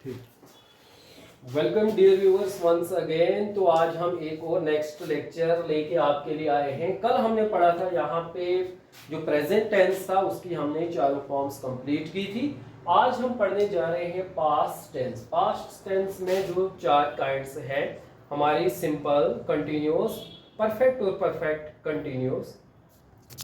ठीक। Welcome dear viewers once again. तो आज हम एक और नेक्स्ट लेक्चर लेके आपके लिए आए हैं। कल हमने पढ़ा था यहाँ पे जो प्रेजेंट टेंस था उसकी हमने चारों फॉर्म्स कंप्लीट की थी। आज हम पढ़ने जा रहे हैं पास्ट टेंस। पास्ट टेंस में जो चार काइंड्स हैं हमारी सिंपल, कंटिन्यूअस, परफेक्ट और परफेक्ट कंटिन्यूअस।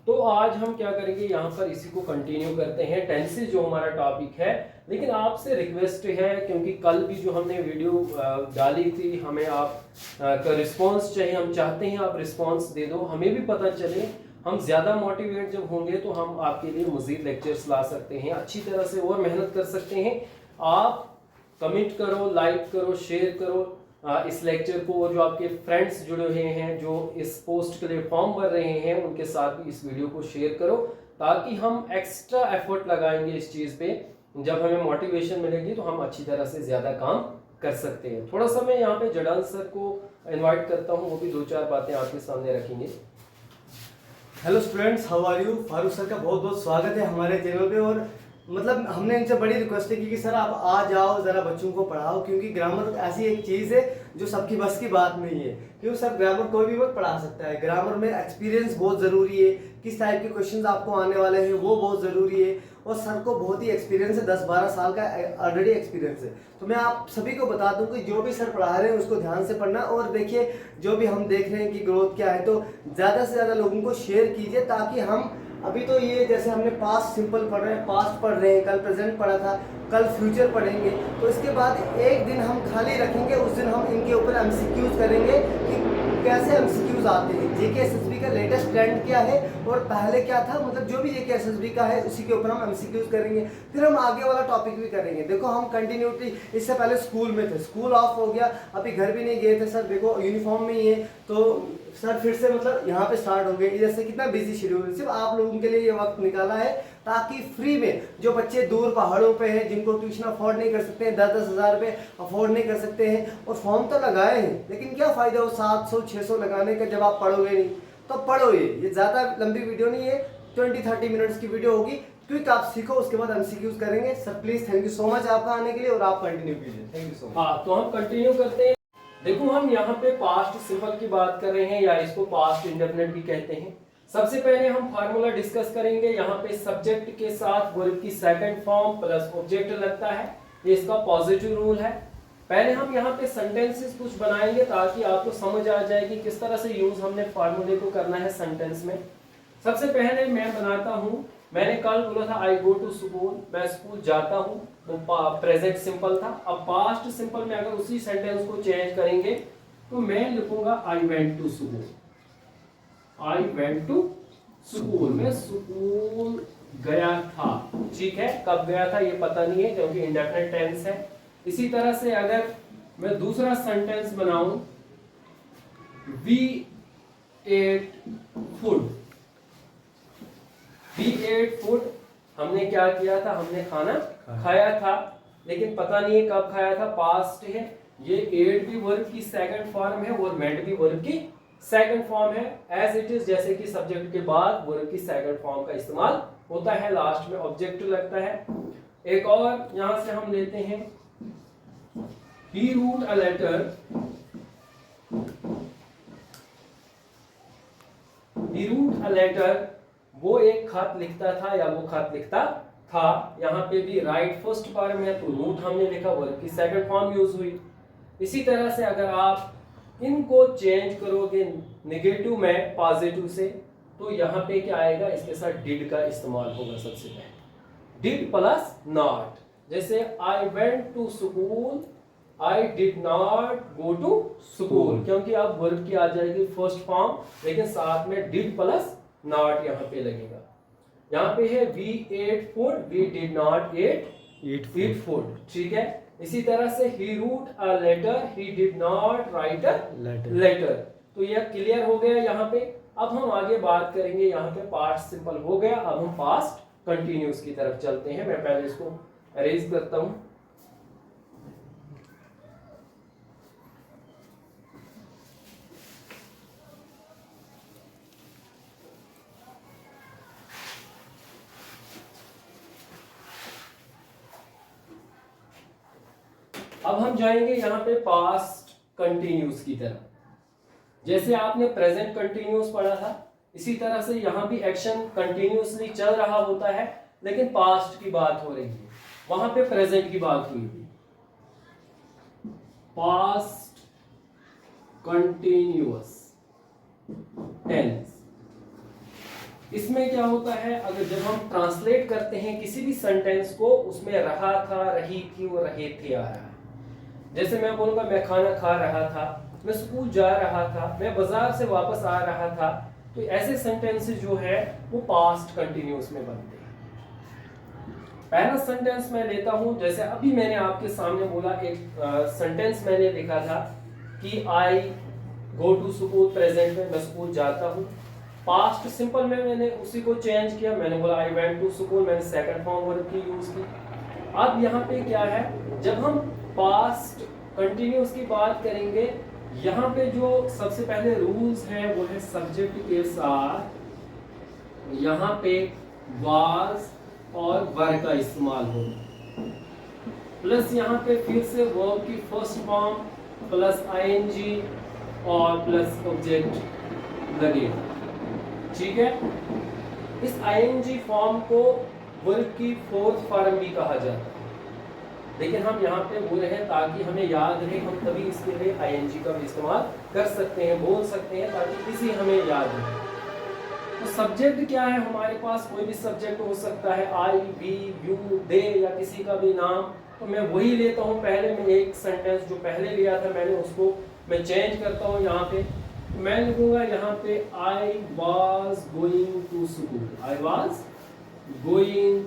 तो आज हम क्या करेंगे, यहाँ पर इसी को कंटिन्यू करते हैं, टेंसेस जो हमारा टॉपिक है। लेकिन आपसे रिक्वेस्ट है, क्योंकि कल भी जो हमने वीडियो डाली थी हमें आप का रिस्पांस चाहिए। हम चाहते हैं आप रिस्पांस दे दो, हमें भी पता चले। हम ज़्यादा मोटिवेट जब होंगे तो हम आपके लिए मज़ीद लेक्चर्स ला सकते हैं, अच्छी तरह से और मेहनत कर सकते हैं। आप कमेंट करो, लाइक करो, शेयर करो इस लेक्चर को, और जो आपके फ्रेंड्स जुड़े हुए हैं जो इस पोस्ट के लिए फॉर्म भर रहे हैं उनके साथ भी इस वीडियो को शेयर करो, ताकि हम एक्स्ट्रा एफर्ट लगाएंगे इस चीज़ पे। जब हमें मोटिवेशन मिलेगी तो हम अच्छी तरह से ज़्यादा काम कर सकते हैं। थोड़ा सा मैं यहाँ पे जडाल सर को इनवाइट करता हूँ, वो भी दो चार बातें आपके सामने रखेंगे। Hello students, how are you. Farooq sir का बहुत बहुत स्वागत है हमारे चैनल पे। और मतलब हमने इनसे बड़ी रिक्वेस्ट की कि सर आप आ जाओ, ज़रा बच्चों को पढ़ाओ, क्योंकि ग्रामर ऐसी एक चीज़ है जो सबकी बस की बात नहीं है। क्योंकि सर ग्रामर कोई भी मत पढ़ा सकता है। ग्रामर में एक्सपीरियंस बहुत ज़रूरी है, किस टाइप के क्वेश्चंस आपको आने वाले हैं वो बहुत ज़रूरी है। और सर को बहुत ही एक्सपीरियंस है, 10-12 साल का ऑलरेडी एक्सपीरियंस है। तो मैं आप सभी को बता दूं कि जो भी सर पढ़ा रहे हैं उसको ध्यान से पढ़ना। और देखिए जो भी हम देख रहे हैं कि ग्रोथ क्या है, तो ज़्यादा से ज़्यादा लोगों को शेयर कीजिए, ताकि हम अभी तो ये जैसे हमने पास्ट सिंपल पढ़ रहे हैं, पास्ट पढ़ रहे हैं, कल प्रेजेंट पढ़ा था, कल फ्यूचर पढ़ेंगे। तो इसके बाद एक दिन हम खाली रखेंगे, उस दिन हम इनके ऊपर एमसीक्यूज करेंगे कि कैसे एमसीक्यूज आते हैं, जेके एसएसबी का लेटेस्ट ट्रेंड क्या है और पहले क्या था, मतलब जो भी जेके एसएसबी का है उसी के ऊपर हम एमसीक्यूज करेंगे। फिर हम आगे वाला टॉपिक भी करेंगे। देखो हम कंटिन्यूटी, इससे पहले स्कूल में थे, स्कूल ऑफ हो गया, अभी घर भी नहीं गए थे सर, देखो यूनिफॉर्म में ही है। तो सर फिर से मतलब यहाँ पे स्टार्ट हो गए। जैसे कितना बिजी शेड्यूल, सिर्फ आप लोगों के लिए ये वक्त निकाला है, ताकि फ्री में जो बच्चे दूर पहाड़ों पे हैं, जिनको ट्यूशन अफोर्ड नहीं कर सकते हैं, 10-10 हज़ार रुपये अफोर्ड नहीं कर सकते हैं, और फॉर्म तो लगाए हैं, लेकिन क्या फ़ायदा हो 700-600 लगाने का जब आप पढ़ोगे नहीं। तो पढ़ो, ये ज़्यादा लंबी वीडियो नहीं है, 20-30 मिनट्स की वीडियो होगी। क्विक आप सीखो, उसके बाद एमसीक्यूज करेंगे। Sir please, thank you so much आपका आने के लिए, और आप कंटिन्यू कीजिए। Thank you so much. हाँ, तो हम कंटिन्यू करते हैं। देखो हम यहाँ पे पास्ट सिंपल की बात कर रहे हैं, या इसको पास्ट इंडेफिनिट भी कहते हैं। सबसे पहले हम फार्मूला डिस्कस करेंगे। यहाँ पे सब्जेक्ट के साथ वर्ब की सेकंड फॉर्म प्लस ऑब्जेक्ट लगता है, ये इसका पॉजिटिव रूल है। पहले हम यहाँ पे सेंटेंसेस कुछ बनाएंगे ताकि आपको समझ आ जाए कि किस तरह से यूज हमने फार्मूले को करना है सेंटेंस में। सबसे पहले मैं बनाता हूँ, मैंने कल बोला था आई गो टू स्कूल, मैं स्कूल जाता हूँ, वो प्रेजेंट सिंपल था। अब पास्ट सिंपल में अगर उसी सेंटेंस को चेंज करेंगे तो मैं लिखूंगा I went to school. I went to school, मैं स्कूल गया था। ठीक है, कब गया था ये पता नहीं है क्योंकि इंडेफिनिट टेंस है। इसी तरह से अगर मैं दूसरा सेंटेंस बनाऊं, we ate food. We ate food, हमने क्या किया था, हमने खाना खाया था, लेकिन पता नहीं है कब खाया था, पास्ट है। ये एट भी वर्ब की सेकंड फॉर्म है और मेंट भी वर्ब की सेकंड फॉर्म है, एज इट इज। जैसे कि सब्जेक्ट के बाद वर्ब की सेकंड फॉर्म का इस्तेमाल होता है, लास्ट में ऑब्जेक्ट लगता है। एक और यहां से हम लेते हैं, he wrote a letter, he wrote a letter, वो एक खत लिखता था या वो खत लिखता था। यहाँ पे भी राइट फर्स्ट फॉर्म है तो रूट हमने लिखा, वर्ब की सेकंड फॉर्म यूज हुई। इसी तरह से अगर आप इनको चेंज करोगे नेगेटिव में पॉजिटिव से, तो यहाँ पे क्या आएगा, इसके साथ डिड का इस्तेमाल होगा। सबसे पहले डिड प्लस नॉट, जैसे I went to school, I did not go to school, क्योंकि अब वर्ब की आ जाएगी फर्स्ट फॉर्म, लेकिन साथ में डिड प्लस नॉट यहाँ पे लगेगा। यहाँ पे है we ate food, we did not eat food। ठीक है, इसी तरह से he wrote a letter, he did not write a letter। तो यह क्लियर हो गया यहाँ पे। अब हम आगे बात करेंगे, यहाँ पे पास्ट सिंपल हो गया, अब हम पास्ट कंटिन्यूस की तरफ चलते हैं। मैं पहले इसको अरेंज करता हूँ। अब हम जाएंगे यहाँ पे पास्ट कंटिन्यूस की तरफ। जैसे आपने प्रेजेंट कंटिन्यूस पढ़ा था, इसी तरह से यहाँ भी एक्शन कंटिन्यूसली चल रहा होता है, लेकिन पास्ट की बात हो रही है, वहां पे प्रेजेंट की बात हुई थी। पास्ट कंटिन्यूअस टेंस, इसमें क्या होता है, अगर जब हम ट्रांसलेट करते हैं किसी भी सेंटेंस को, उसमें रहा था, रही थी और रहे थे आ रहा है। जैसे मैं बोलूंगा मैं खाना खा रहा था, मैं स्कूल जा रहा था, मैं बाजार से वापस आ रहा था, तो ऐसे सेंटेंसेस जो है वो पास्ट कंटिन्यूअस में बनते हैं। पहला सेंटेंस मैं लेता हूं, जैसे अभी मैंने आपके सामने बोला, एक सेंटेंस मैंने लिखा था कि आई गो टू स्कूल, प्रेजेंट में मैं स्कूल जाता हूं। पास्ट सिंपल में मैंने उसी को चेंज किया, मैंने बोला आई वेंट टू स्कूल, मैंने सेकंड फॉर्म वर्ब की यूज की। अब यहाँ पे क्या है, जब हम पास्ट कंटिन्यूअस की बात करेंगे, यहाँ पे जो सबसे पहले रूल्स हैं वो है सब्जेक्ट के साथ यहाँ पे वाज और वर का इस्तेमाल होगा, प्लस यहाँ पे फिर से वर्ब की फर्स्ट फॉर्म प्लस आईएनजी और प्लस ऑब्जेक्ट लगेगा। ठीक है, इस आईएनजी फॉर्म को वर्ब की फोर्थ फॉर्म भी कहा जाता है, लेकिन हम यहाँ पे बोल रहे हैं ताकि हमें याद रहे, हम तभी इसके लिए आईएनजी का भी इस्तेमाल कर सकते हैं, बोल सकते हैं, ताकि इसी हमें याद रहे। तो सब्जेक्ट क्या है, हमारे पास कोई भी सब्जेक्ट हो सकता है, आई, वी, यू, दे या किसी का भी नाम। तो मैं वही लेता हूँ, पहले मैं एक सेंटेंस जो पहले लिया था मैंने उसको मैं चेंज करता हूँ। यहाँ पे मैं लिखूंगा यहाँ पे I was going to school, I was going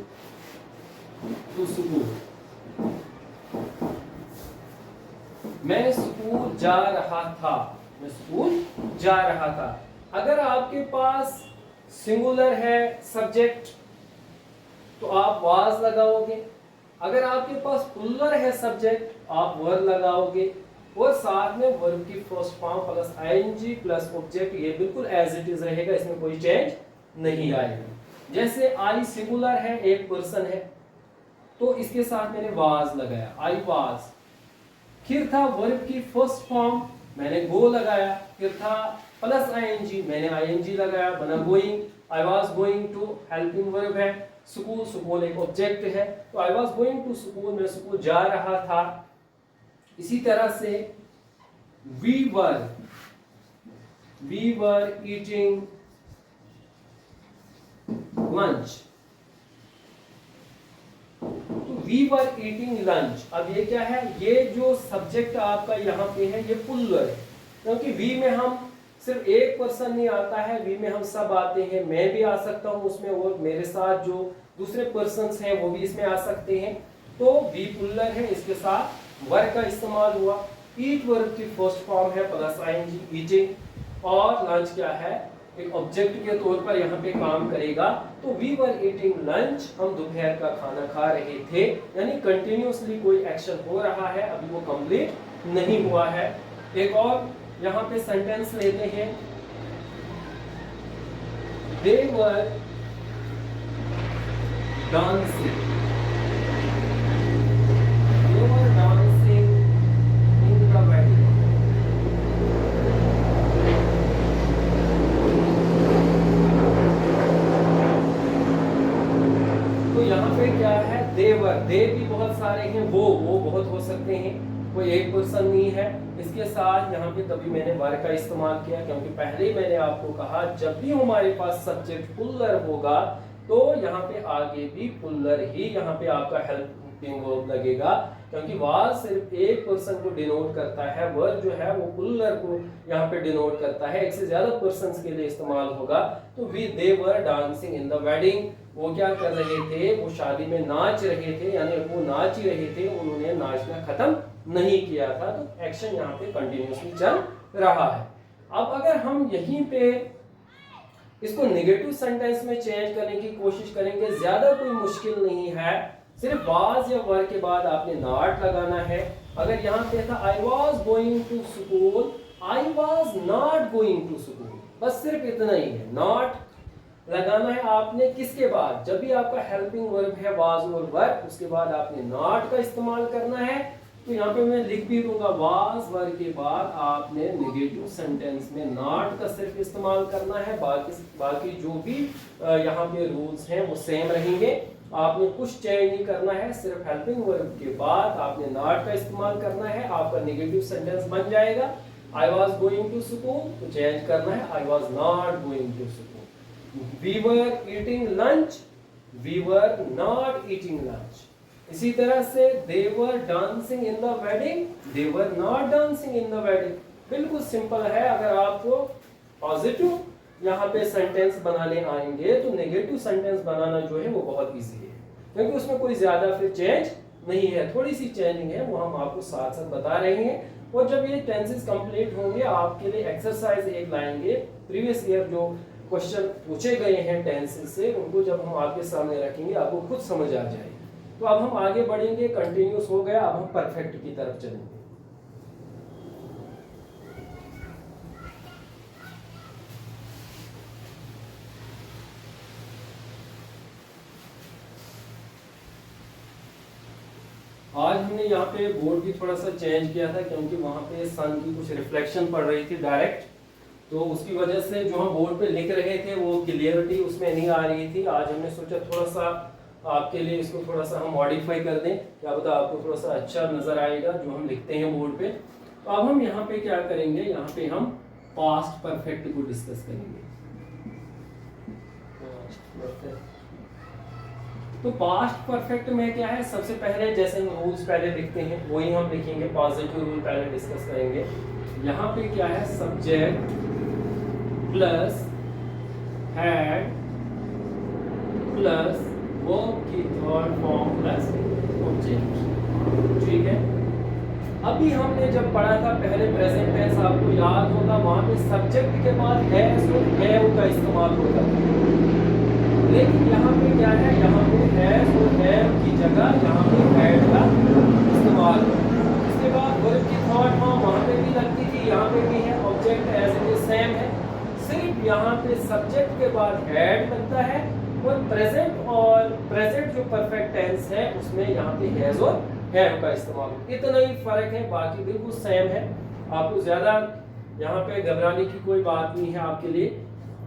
to school, मैं स्कूल जा रहा था, मैं स्कूल जा रहा था। अगर आपके पास सिंगुलर है सब्जेक्ट तो आप वाज लगाओगे, अगर आपके पास प्लूरल है सब्जेक्ट आप वर लगाओगे, और साथ में वर्ब की first form plus ING plus object, ये बिल्कुल एज इट इज रहेगा, इसमें कोई चेंज नहीं आएगा। जैसे आई सिंगुलर है, एक पर्सन है, तो इसके साथ मैंने वाज लगाया, आई वाज। फिर था वर्ब की फर्स्ट फॉर्म, मैंने गो लगाया, फिर था प्लस आईएनजी, मैंने आईएनजी लगाया, बना going, I was going to, helping verb है, स्कूल, स्कूल एक ऑब्जेक्ट है, तो I was going to school, मैं स्कूल जा रहा था। इसी तरह से we were eating lunch, we were eating lunch. अब ये क्या है, ये जो सब्जेक्ट आपका यहाँ पे है ये प्लूरल है, क्योंकि वी में हम सिर्फ एक पर्सन नहीं आता है, वी में हम सब आते हैं, मैं भी आ सकता हूँ उसमें, और मेरे साथ जो दूसरे पर्सन्स हैं वो भी इसमें आ सकते हैं। तो वी प्लूरल है, इसके साथ वर का इस्तेमाल हुआ। ईट वर्ब की फर्स्ट फॉर्म है प्लस आईएनजी, ईटिंग, और लंच क्या है, एक ऑब्जेक्ट के तौर पर यहाँ पे काम करेगा। तो वी वर ईटिंग लंच, हम दोपहर का खाना खा रहे थे, यानी कंटिन्यूअसली कोई एक्शन हो रहा है, अभी वो कंप्लीट नहीं हुआ है। एक और यहाँ पे सेंटेंस लेते हैं, they were dancing, they were dancing in the wedding. तो यहाँ पे क्या है, देवर, दे भी बहुत सारे हैं, वो बहुत हो सकते हैं, कोई एक पर्सन नहीं है। इसके साथ यहाँ पे तभी मैंने वर का इस्तेमाल किया, क्योंकि पहले ही मैंने आपको कहा जब भी हमारे पास सब्जेक्ट प्लूरल होगा तो यहाँ पे आगे भी प्लूरल ही यहाँ पे आपका हेल्पिंग वर्ब लगेगा, क्योंकि वाज सिर्फ एक पर्सन को डिनोट करता है, वर जो है वो प्लूरल को यहाँ पे डिनोट करता है, एक से ज्यादा पर्सन्स के लिए इस्तेमाल होगा। तो we they were dancing in the wedding, वो क्या कर रहे थे, वो शादी में नाच रहे थे, यानी वो नाच ही रहे थे, उन्होंने नाचना खत्म नहीं किया था। तो एक्शन यहाँ पे कंटिन्यूअसली चल रहा है। अब अगर हम यहीं पे इसको नेगेटिव सेंटेंस में चेंज करने की कोशिश करेंगे, ज्यादा कोई मुश्किल नहीं है, सिर्फ वाज या वर के बाद आपने नॉट लगाना है। अगर यहाँ पे था I was going to school, I was not going to school, बस सिर्फ इतना ही है, नॉट लगाना है आपने किसके बाद, जब भी आपका हेल्पिंग वर्ब है वाज और वर, उसके बाद आपने नॉट का इस्तेमाल करना है। तो यहाँ पे मैं लिख भी दूंगा वाज वर्ब के बाद आपने नेगेटिव सेंटेंस में नॉट का सिर्फ इस्तेमाल करना है, बाकी जो भी यहाँ पे रूल्स हैं वो सेम रहेंगे। आपने कुछ चेंज नहीं करना है, सिर्फ हेल्पिंग वर्ब के बाद आपने नॉट का इस्तेमाल करना है, आपका नेगेटिव सेंटेंस बन जाएगा। I was going to school तो चेंज करना है I was not going to school. We were eating lunch, we were not eating lunch. इसी तरह से they were dancing in the wedding, they were not dancing in the wedding। बिल्कुल simple है। अगर आपको पॉजिटिव यहाँ पे सेंटेंस बनाने आएंगे तो नेगेटिव सेंटेंस बनाना जो है वो बहुत इजी है, क्योंकि उसमें कोई ज्यादा फिर चेंज नहीं है, थोड़ी सी चेंजिंग है, वो हम आपको साथ साथ बता रहे हैं। और जब ये टेंसेस कंप्लीट होंगे आपके लिए एक्सरसाइज एक लाएंगे, प्रीवियस ईयर जो क्वेश्चन पूछे गए हैं टेंसेस से, उनको जब हम आपके सामने रखेंगे आपको खुद समझ आ जाएगी। तो अब हम आगे बढ़ेंगे, कंटिन्यूस हो गया, अब हम परफेक्ट की तरफ चलेंगे। आज हमने यहाँ पे बोर्ड भी थोड़ा सा चेंज किया था, क्योंकि वहां पे सन की कुछ रिफ्लेक्शन पड़ रही थी डायरेक्ट, तो उसकी वजह से जो हम बोर्ड पे लिख रहे थे वो क्लियरिटी उसमें नहीं आ रही थी। आज हमने सोचा थोड़ा सा आपके लिए इसको थोड़ा सा हम मॉडिफाई कर दें, क्या पता आपको थोड़ा सा अच्छा नजर आएगा जो हम लिखते हैं बोर्ड पे। तो अब हम यहाँ पे क्या करेंगे, यहाँ पे हम पास्ट परफेक्ट को डिस्कस करेंगे। तो पास्ट परफेक्ट में क्या है, सबसे पहले जैसे हम रूल्स पहले लिखते हैं वही हम लिखेंगे, पॉजिटिव रूल पहले डिस्कस करेंगे। यहाँ पे क्या है, subject plus had plus verb की थर्ड फॉर्म प्लस ऑब्जेक्ट। ठीक है, अभी हमने जब पढ़ा था पहले प्रेजेंट टेंस, आपको याद होगा वहां पे सब्जेक्ट के बाद हैज और हैव का इस्तेमाल होता था, लेकिन यहाँ पे क्या है, यहाँ पे हैज और हैव की जगह यहाँ पे हैड का इस्तेमाल है। इसके बाद वर्ब की थर्ड फॉर्म वहां पे भी लगती थी, यहाँ पे भी है, object as it is same है, सिर्फ यहाँ पे सब्जेक्ट के बाद हैड लगता है, और प्रेजेंट जो परफेक्ट टेंस है उसमें यहाँ पे हैज और हैव का इस्तेमाल, इतना ही फर्क है, बाकी बिल्कुल सेम है। आपको ज्यादा यहाँ पे घबराने की कोई बात नहीं है आपके लिए।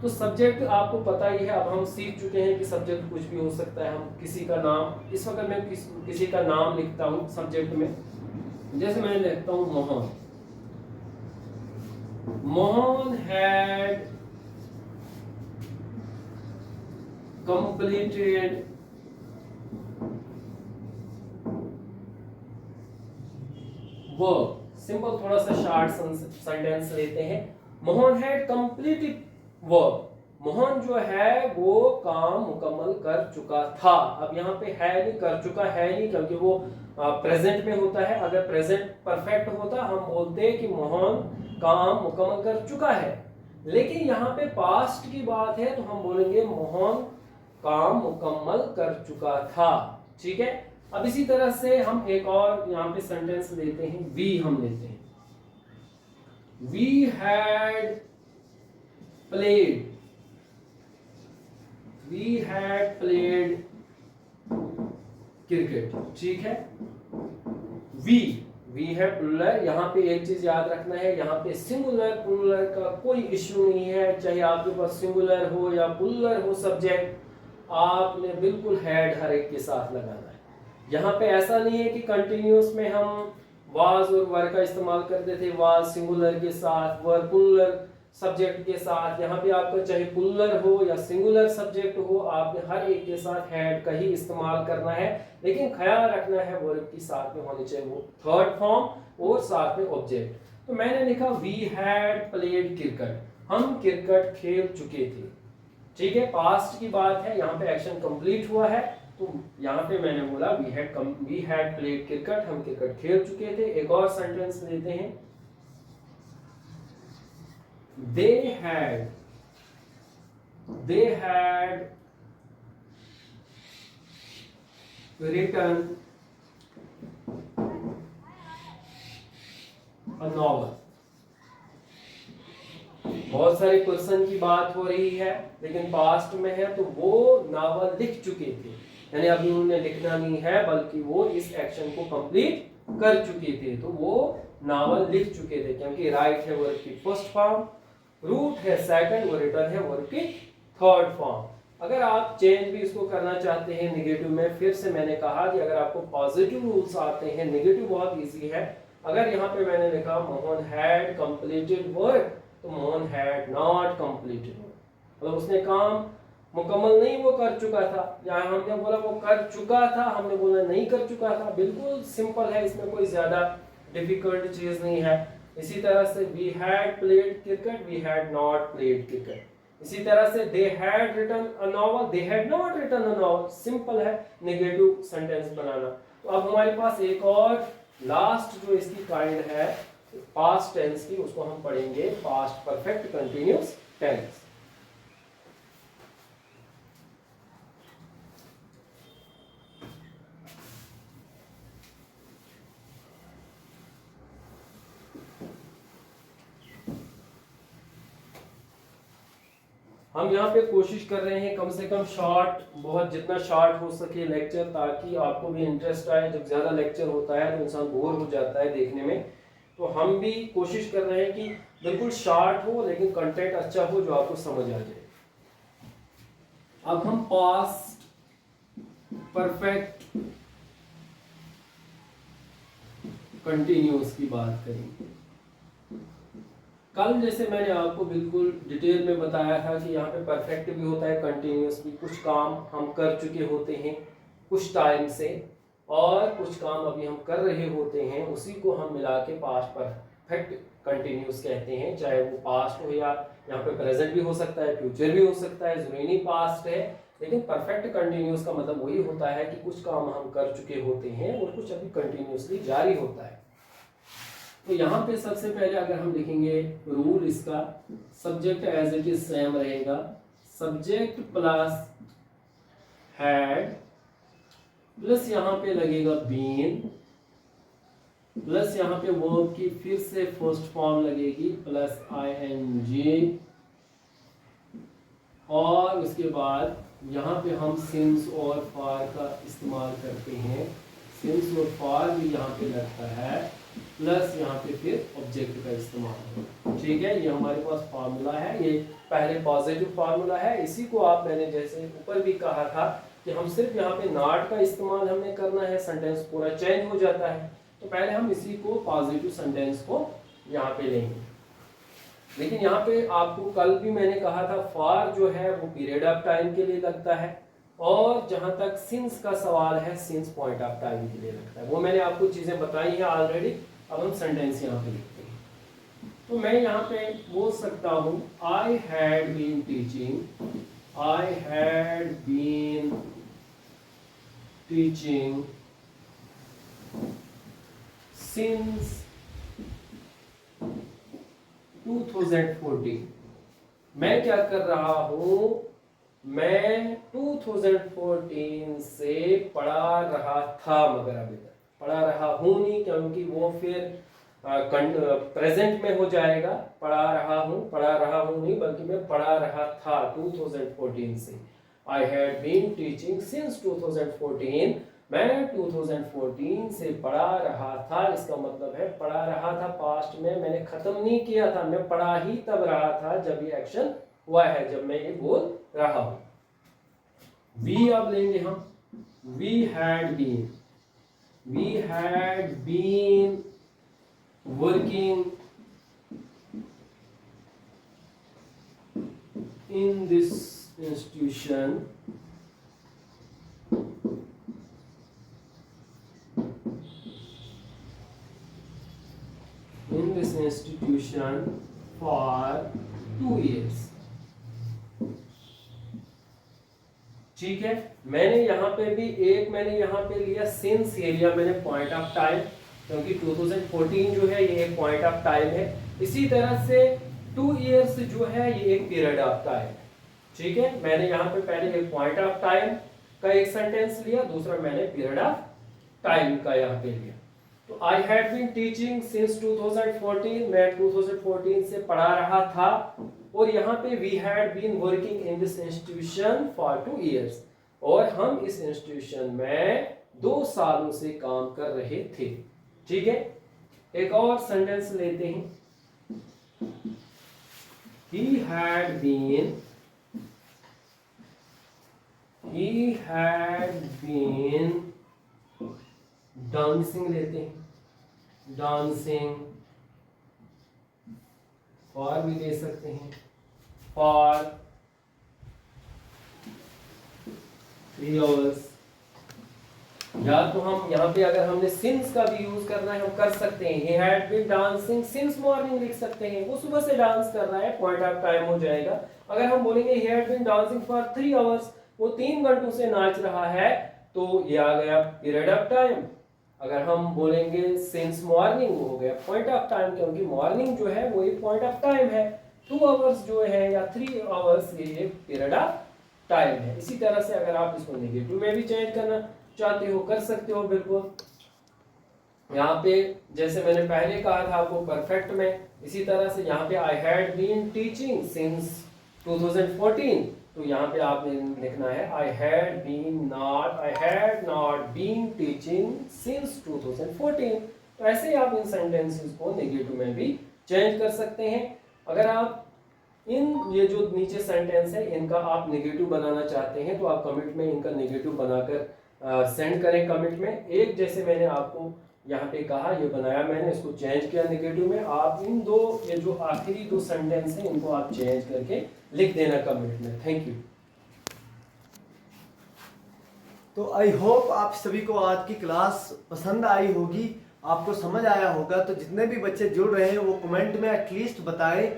तो सब्जेक्ट आपको पता ही है, अब हम सीख चुके हैं कि सब्जेक्ट कुछ भी हो सकता है। हम किसी का नाम, इस वक्त मैं किसी का नाम लिखता हूँ सब्जेक्ट में, जैसे मैं लिखता हूँ Mohan. Mohan had completed work. Simple थोड़ा सा शार्ट सेंटेंस लेते हैं। Mohan had completed work, Mohan जो है वो काम मुकम्मल कर चुका था। अब यहाँ पे है नहीं, कर चुका है नहीं, क्योंकि वो प्रेजेंट में होता है। अगर प्रेजेंट परफेक्ट होता हम बोलते कि मोहन काम मुकम्मल कर चुका है, लेकिन यहाँ पे पास्ट की बात है तो हम बोलेंगे मोहन काम मुकम्मल कर चुका था। ठीक है, अब इसी तरह से हम एक और यहाँ पे सेंटेंस लेते हैं, वी हम लेते हैं। We had played, we had played cricket. ठीक है, वी है प्लुरल। यहाँ पे एक चीज याद रखना है, यहाँ पे सिंगुलर प्लुरल का कोई इश्यू नहीं है, चाहे आपके पास सिंगुलर हो या प्लुरल हो सब्जेक्ट, आपने बिल्कुल हैड हर एक के साथ लगाना है। यहाँ पे ऐसा नहीं है कि कंटिन्यूस में हम वाज और वर का इस्तेमाल करते थे, वाज सिंगुलर के साथ, वर प्लुरल सब्जेक्ट के साथ। यहाँ पे आपका चाहे प्लुरल हो या सिंगुलर सब्जेक्ट हो, आपने हर एक के साथ हैड का ही इस्तेमाल करना है, लेकिन ख्याल रखना है वर्ब की साथ में होनी चाहिए वो थर्ड फॉर्म और साथ में ऑब्जेक्ट। तो मैंने लिखा वी हैड प्लेड क्रिकेट, हम क्रिकेट खेल चुके थे। ठीक है, पास्ट की बात है, यहाँ पे एक्शन कंप्लीट हुआ है, तो यहाँ पे मैंने बोला वी हैड प्लेड क्रिकेट, हम क्रिकेट खेल चुके थे। एक और सेंटेंस लेते हैं, they had written a novel। बहुत सारे पर्सन की बात हो रही है, लेकिन पास्ट में है तो वो नावल लिख चुके थे। यानी अभी उन्हें लिखना नहीं है, बल्कि वो इस एक्शन को कंप्लीट कर चुके थे। तो वो नावल लिख चुके थे, क्योंकि राइट है वर्ब की फर्स्ट फॉर्म, रूट है सेकंड और रिटर्न है वर्ब की थर्ड फॉर्म। अगर आप चेंज भी इसको करना चाहते हैं नेगेटिव में, फिर से मैंने कहा कि अगर आपको पॉजिटिव रूल्स आते हैं, नेगेटिव बहुत इजी है। अगर यहाँ पे मैंने लिखा मोहन हैड कंप्लीटेड वर्क, तो Mohan had not completed work, मतलब उसने काम मुकम्मल नहीं वो कर चुका था। यहाँ हमने बोला वो कर चुका था, हमने बोला नहीं कर चुका था। बिल्कुल सिंपल है, इसमें कोई ज्यादा डिफिकल्ट चीज नहीं है। इसी तरह से we had played cricket, we had not played cricket. इसी तरह से they had written a novel, they had not written a novel. Simple है नेगेटिव सेंटेंस बनाना। तो अब हमारे पास एक और लास्ट जो इसकी काइंड है पास्ट टेंस की, उसको हम पढ़ेंगे पास्ट परफेक्ट कंटिन्यूअस टेंस। हम यहाँ पे कोशिश कर रहे हैं कम से कम शॉर्ट, बहुत जितना शॉर्ट हो सके लेक्चर, ताकि आपको भी इंटरेस्ट आए। जब ज़्यादा लेक्चर होता है तो इंसान बोर हो जाता है देखने में। तो हम भी कोशिश कर रहे हैं कि बिल्कुल शॉर्ट हो, लेकिन कंटेंट अच्छा हो, जो आपको समझ आ जाए। अब हम पास्ट परफेक्ट कंटिन्यूअस की बात करेंगे। कल जैसे मैंने आपको बिल्कुल डिटेल में बताया था कि यहाँ पे परफेक्ट भी होता है, कंटिन्यूअस भी। कुछ काम हम कर चुके होते हैं कुछ टाइम से, और कुछ काम अभी हम कर रहे होते हैं, उसी को हम मिला के पास्ट परफेक्ट कंटिन्यूअस कहते हैं। चाहे वो पास्ट हो या यहाँ पे प्रेजेंट भी हो सकता है, फ्यूचर भी हो सकता है, जरूरी नहीं पास्ट है। लेकिन परफेक्ट कंटिन्यूअस का मतलब वही होता है कि कुछ काम हम कर चुके होते हैं और कुछ अभी कंटिन्यूअसली जारी होता है। तो यहाँ पे सबसे पहले अगर हम लिखेंगे रूल, इसका subject as it is same रहेगा, सब्जेक्ट प्लस हैड प्लस यहाँ पे लगेगा बीन, प्लस यहाँ पे वर्ब की फिर से फर्स्ट फॉर्म लगेगी प्लस ing, और उसके बाद यहाँ पे हम सिंस और फॉर का इस्तेमाल करते हैं। सिंस और फॉर भी यहाँ पे लगता है, प्लस यहाँ पे फिर ऑब्जेक्ट का इस्तेमाल होगा। ठीक है, ये हमारे पास फार्मूला है, ये पहले पॉजिटिव फार्मूला है। इसी को आप, मैंने जैसे ऊपर भी कहा था कि हम सिर्फ यहाँ पे नॉट का इस्तेमाल हमने करना है, सेंटेंस पूरा चेंज हो जाता है। तो पहले हम इसी को पॉजिटिव सेंटेंस को यहाँ पे लेंगे। लेकिन यहाँ पे आपको कल भी मैंने कहा था फॉर जो है वो पीरियड ऑफ टाइम के लिए लगता है, और जहां तक सिंस का सवाल है सिंस पॉइंट ऑफ टाइम के लिए लगता है। वो मैंने आपको चीजें बताई हैं ऑलरेडी। अब हम सेंटेंस यहाँ पे लिखते हैं। तो मैं यहाँ पे बोल सकता हूँ I had been teaching, I had been teaching since 2014। मैं क्या कर रहा हूं, मैं 2014 से पढ़ा रहा था, मगर अभी तक पढ़ा रहा हूं नहीं, क्योंकि वो फिर प्रेजेंट में हो जाएगा। पढ़ा रहा हूं नहीं, बल्कि मैं पढ़ा रहा था 2014 से। I had been teaching since 2014, मैं 2014 से पढ़ा रहा था। इसका मतलब है पढ़ा रहा था पास्ट में, मैंने खत्म नहीं किया था, मैं पढ़ा ही तब रहा था जब ये एक्शन हुआ है, जब मैं ये बोल रहा हूं। वी अब लेंगे हम, we had been working in this institution for 2 years। ठीक है, मैंने यहाँ पे भी एक, मैंने यहाँ पे लिया सिंस, ये लिया मैंने पॉइंट ऑफ टाइम, क्योंकि 2014 जो है ये एक पॉइंट ऑफ टाइम है। इसी तरह से 2 years जो है ये एक पीरियड ऑफ टाइम है। ठीक है, मैंने यहाँ पे पहले एक पॉइंट ऑफ टाइम का एक सेंटेंस लिया, दूसरा मैंने पीरियड ऑफ टाइम का यहाँ पे लिया। तो I had been teaching since 2014, मैं 2014 से पढ़ा रहा था। और यहाँ पे we had been working in this institution for 2 years, और हम इस इंस्टीट्यूशन में 2 सालों से काम कर रहे थे। ठीक है, एक और सेंटेंस लेते हैं। He had been dancing लेते हैं, dancing for भी ले सकते हैं, for 3 hours। या तो हम यहाँ पे अगर हमने since का भी यूज करना है हम कर सकते हैं। He had been dancing since morning लिख सकते हैं, वो सुबह से डांस कर रहा है, पॉइंट ऑफ टाइम हो जाएगा। अगर हम बोलेंगे he had been dancing for 3 hours, वो 3 घंटों से नाच रहा है, तो ये आ गया पीरियड ऑफ टाइम। अगर हम बोलेंगे since morning, वो हो गया पॉइंट ऑफ टाइम, क्योंकि मॉर्निंग जो है वो एक पॉइंट ऑफ टाइम है। 2 आवर्स जो है या 3 आवर्स ये एक पीरियड ऑफ टाइम है। इसी तरह से अगर आप इसको नेगेटिव में भी चेंज करना चाहते हो कर सकते हो बिल्कुल। यहाँ पे जैसे मैंने पहले कहा था आपको परफेक्ट में, इसी तरह से यहाँ पे I had been teaching since 2014, तो यहाँ पे आपने लिखना है I had not been teaching since 2014। तो ऐसे ही आप इन सेंटेंसेस को नेगेटिव में भी चेंज कर सकते हैं। अगर आप ये जो नीचे सेंटेंस है इनका आप नेगेटिव बनाना चाहते हैं तो आप कमेंट में इनका नेगेटिव बनाकर सेंड करें कमेंट में। एक जैसे मैंने आपको यहाँ पे कहा, ये बनाया मैंने, इसको चेंज किया नेगेटिव में। आप इन दो ये जो आखिरी 2 सेंटेंस हैं इनको आप चेंज करके लिख देना कमेंट में। Thank you. तो आई होप आप सभी को आज की क्लास पसंद आई होगी, आपको समझ आया होगा। तो जितने भी बच्चे जुड़ रहे हैं वो कमेंट में एटलीस्ट बताएं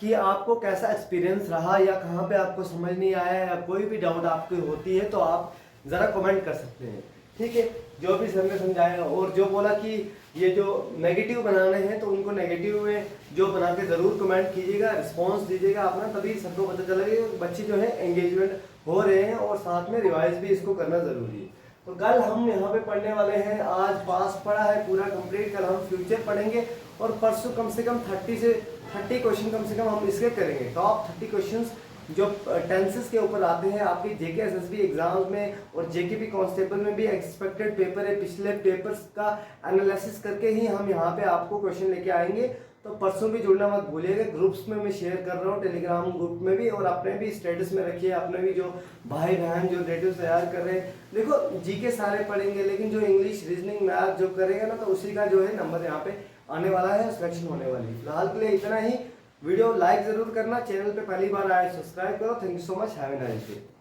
कि आपको कैसा एक्सपीरियंस रहा, या कहाँ पे आपको समझ नहीं आया, या कोई भी डाउट आपकी होती है तो आप ज़रा कमेंट कर सकते हैं। ठीक है, जो भी सर ने समझाया, और जो बोला कि ये जो नेगेटिव बनाने हैं तो उनको नेगेटिव में जो बना के ज़रूर कमेंट कीजिएगा, रिस्पांस दीजिएगा अपना, तभी सबको पता चलेगा कि बच्चे जो है एंगेजमेंट हो रहे हैं, और साथ में रिवाइज भी इसको करना ज़रूरी है। तो कल हम यहाँ पे पढ़ने वाले हैं, आज पास्ट पढ़ा है पूरा कंप्लीट, कल हम फ्यूचर पढ़ेंगे, और परसों कम से कम 30 क्वेश्चन कम से कम हम इसके करेंगे। टॉप 30 क्वेश्चंस जो टेंसेस के ऊपर आते हैं आपके जेके एसएसबी एग्जाम में और जेकेपी कांस्टेबल में भी एक्सपेक्टेड पेपर है, पिछले पेपर्स का एनालिसिस करके ही हम यहाँ पे आपको क्वेश्चन लेके आएंगे। तो परसों भी जुड़ना मत भूलिएगा। ग्रुप्स में मैं शेयर कर रहा हूँ, टेलीग्राम ग्रुप में भी, और अपने भी स्टेटस में रखिए। अपने भी जो भाई बहन जो रिलेटिव तैयार कर रहे हैं, देखो जीके सारे पढ़ेंगे, लेकिन जो इंग्लिश रीजनिंग मैथ जो करेगा ना, तो उसी का जो है नंबर यहाँ पे आने वाला है, सिलेक्शन होने वाली है। फिलहाल के लिए इतना ही। वीडियो लाइक जरूर करना, चैनल पे पहली बार आए सब्सक्राइब करो। Thank you so much, have a nice day.